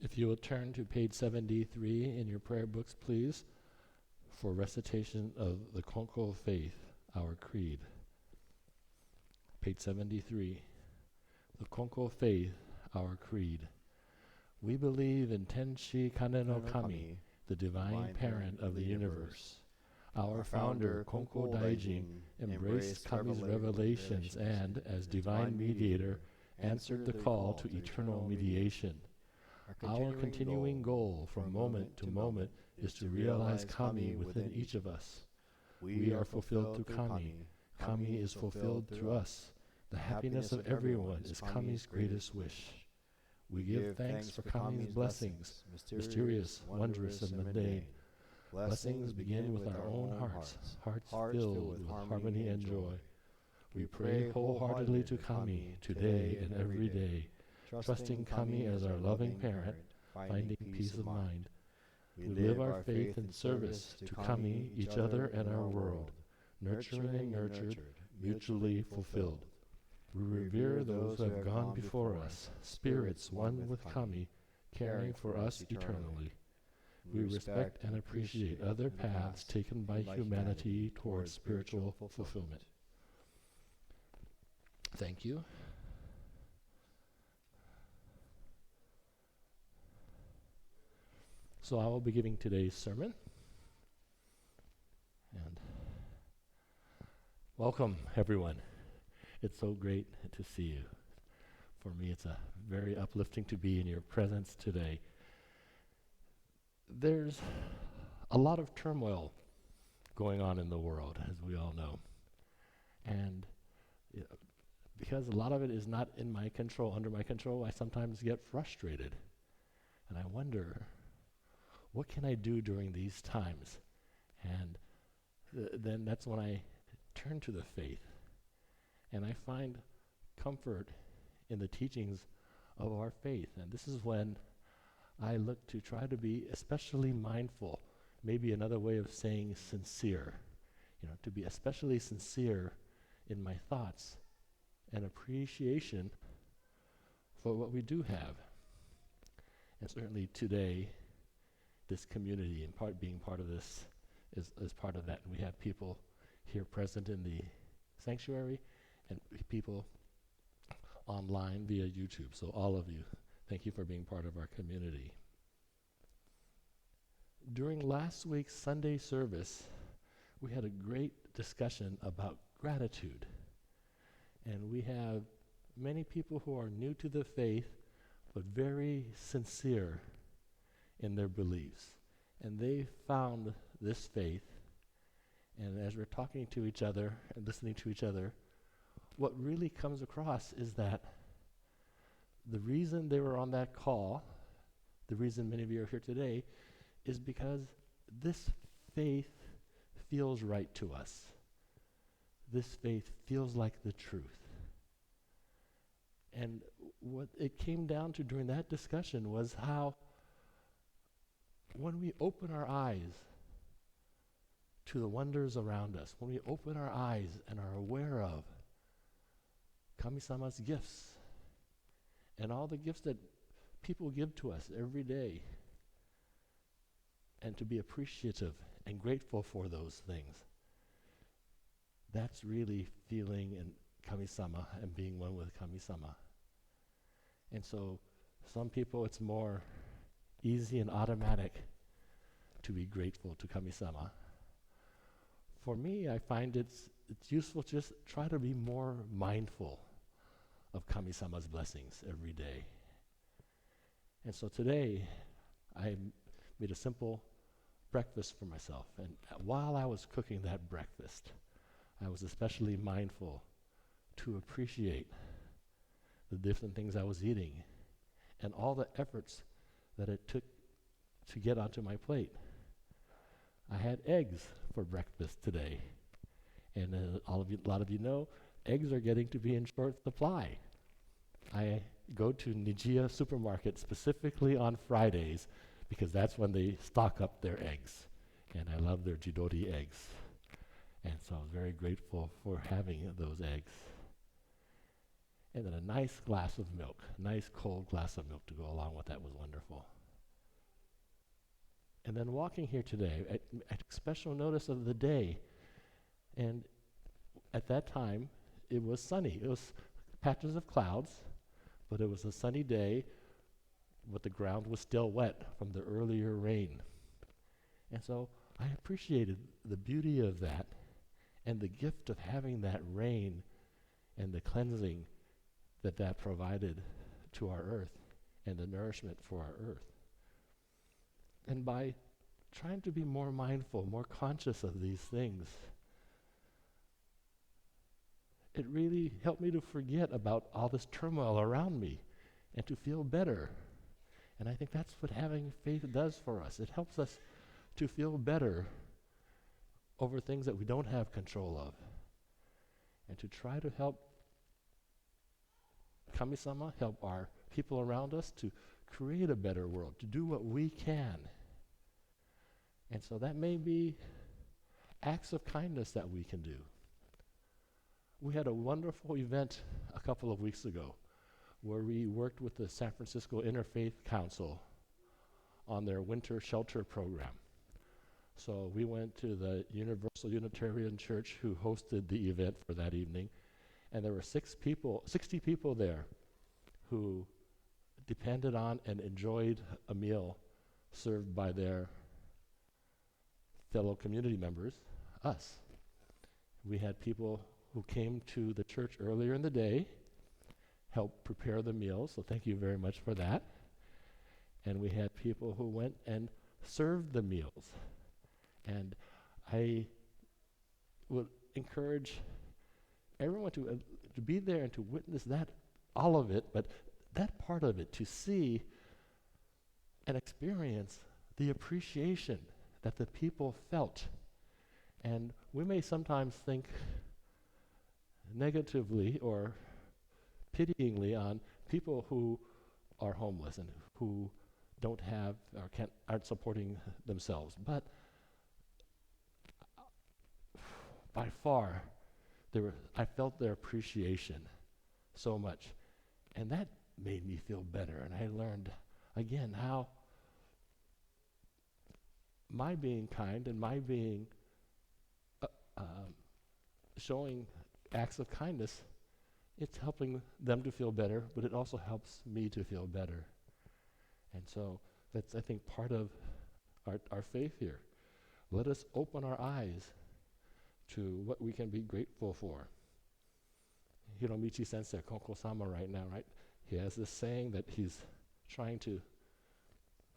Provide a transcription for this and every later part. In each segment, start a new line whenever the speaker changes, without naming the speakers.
If you will turn to page 73 in your prayer books, please, for recitation of the Konko faith, our creed. Page 73. The Konko faith, our creed. We believe in Tenshi Kane no Kami, the divine parent of the universe. Our founder, Konko Daijin, embraced Kami's revelations and, as divine mediator, answered the call to eternal mediation. Our continuing goal from moment to moment is to realize Kami within each of us. We are fulfilled through Kami. Kami is fulfilled through us. The happiness of everyone is Kami's greatest wish. We give thanks for Kami's blessings, mysterious, wondrous, and mundane. Blessings begin with our own hearts filled with harmony and joy. We pray wholeheartedly to Kami today and every day, trusting Kami as our loving parent, finding peace of mind. We live our faith in service to Kami, each other, and our world, nurturing and nurtured, mutually fulfilled. We revere those who have gone before us, spirits one with Kami, caring for us eternally. We respect and appreciate other paths taken by humanity towards spiritual fulfillment. Thank you. So I will be giving today's sermon. And welcome, everyone. It's so great to see you. For me, it's very uplifting to be in your presence today. There's a lot of turmoil going on in the world, as we all know. And because a lot of it is not in my control, under my control, I sometimes get frustrated. And I wonder, what can I do during these times? And then that's when I turn to the faith. And I find comfort in the teachings of our faith. And this is when I look to try to be especially mindful, maybe another way of saying sincere, to be especially sincere in my thoughts and appreciation for what we do have. And certainly today, this community, being part of this, is part of that. And we have people here present in the sanctuary and people online via YouTube. So all of you, thank you for being part of our community. During last week's Sunday service, we had a great discussion about gratitude. And we have many people who are new to the faith, but very sincere in their beliefs. And they found this faith. And as we're talking to each other and listening to each other, what really comes across is that the reason they were on that call, the reason many of you are here today, is because this faith feels right to us. This faith feels like the truth. And what it came down to during that discussion was how when we open our eyes to the wonders around us, when we open our eyes and are aware of Kami-sama's gifts and all the gifts that people give to us every day, and to be appreciative and grateful for those things, that's really feeling in Kami-sama and being one with Kami-sama. And so some people, it's more easy and automatic to be grateful to Kami-sama. For me, I find it's useful to just try to be more mindful of Kami-sama's blessings every day. And so today, I made a simple breakfast for myself. And while I was cooking that breakfast, I was especially mindful to appreciate the different things I was eating and all the efforts that it took to get onto my plate. I had eggs for breakfast today. And a lot of you know, eggs are getting to be in short supply. I go to Nijiya supermarket specifically on Fridays because that's when they stock up their eggs. And I love their jidori eggs. And so I was very grateful for having those eggs. And then a nice glass of milk, a nice cold glass of milk to go along with that was wonderful. And then walking here today, I took special notice of the day. And at that time, it was sunny. It was patches of clouds, but it was a sunny day, but the ground was still wet from the earlier rain. And so I appreciated the beauty of that and the gift of having that rain and the cleansing that provided to our earth and the nourishment for our earth. And by trying to be more mindful, more conscious of these things, it really helped me to forget about all this turmoil around me and to feel better. And I think that's what having faith does for us. It helps us to feel better over things that we don't have control of, and to try to help Kami-sama, help our people around us to create a better world, to do what we can. And so that may be acts of kindness that we can do. We had a wonderful event a couple of weeks ago where we worked with the San Francisco Interfaith Council on their winter shelter program. So we went to the Universal Unitarian Church who hosted the event for that evening, and there were 60 people there who depended on and enjoyed a meal served by their fellow community members, us. We had people who came to the church earlier in the day, helped prepare the meals, so thank you very much for that. And we had people who went and served the meals. And I would encourage everyone to be there and to witness that, all of it, but that part of it, to see and experience the appreciation that the people felt. And we may sometimes think negatively or pityingly on people who are homeless and who don't have or aren't supporting themselves. But by far, I felt their appreciation so much. And that made me feel better. And I learned, again, how my being kind and my being showing acts of kindness, it's helping them to feel better, but it also helps me to feel better. And so that's, I think, part of our faith here. Let us open our eyes to what we can be grateful for. Hiromichi Sensei, Konko-sama right now, right? He has this saying that he's trying to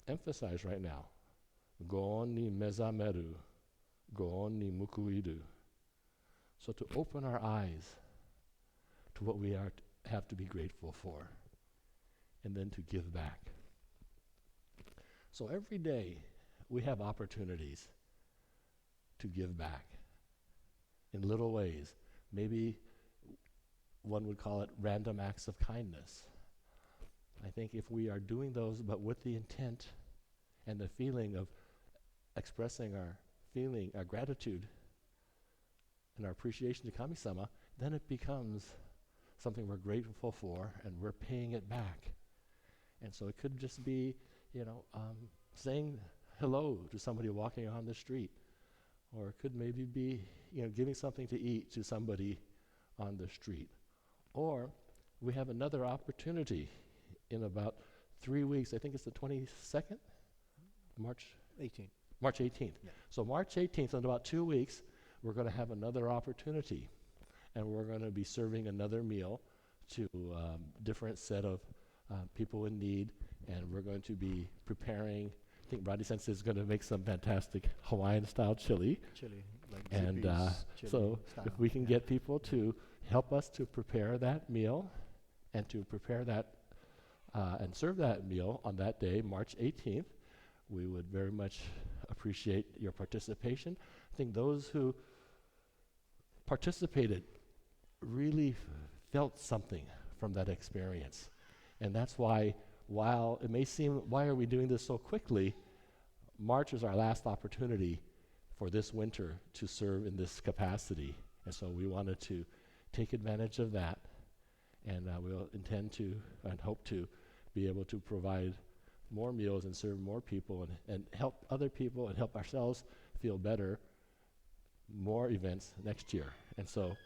emphasize right now. Goon ni mezameru, goon ni mukuiru. So to open our eyes to what we have to be grateful for, and then to give back. So every day we have opportunities to give back in little ways. Maybe one would call it random acts of kindness. I think if we are doing those but with the intent and the feeling of expressing our gratitude and our appreciation to Kami-sama, then it becomes something we're grateful for and we're paying it back. And so it could just be, saying hello to somebody walking on the street, or it could maybe be, giving something to eat to somebody on the street. Or we have another opportunity in about 3 weeks. I think it's the 22nd? March 18th. March 18th. Yeah. So March 18th, in about 2 weeks, we're going to have another opportunity. And we're going to be serving another meal to different set of people in need. And we're going to be preparing, I think Rodney Sensei is going to make some fantastic Hawaiian-style chili. And so style. If we can get people to help us to prepare that meal and to prepare that and serve that meal on that day, March 18th, we would very much appreciate your participation. I think those who participated really felt something from that experience. And that's why, while it may seem, why are we doing this so quickly, March is our last opportunity for this winter to serve in this capacity. And so we wanted to take advantage of that And we'll intend to and hope to be able to provide more meals and serve more people and help other people and help ourselves feel better, more events next year. And so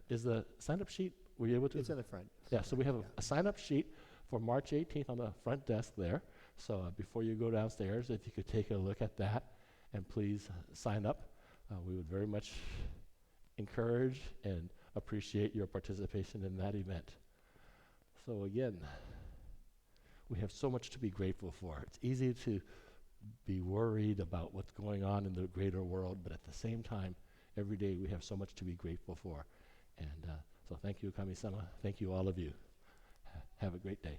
is the sign-up sheet, were you able to?
It's in the front.
Yeah, so we have a sign-up sheet for March 18th on the front desk there. So before you go downstairs, if you could take a look at that and please sign up. We would very much encourage and appreciate your participation in that event. So again, we have so much to be grateful for. It's easy to be worried about what's going on in the greater world, but at the same time, every day we have so much to be grateful for. And so thank you, Kami-sama. Thank you, all of you. Have a great day.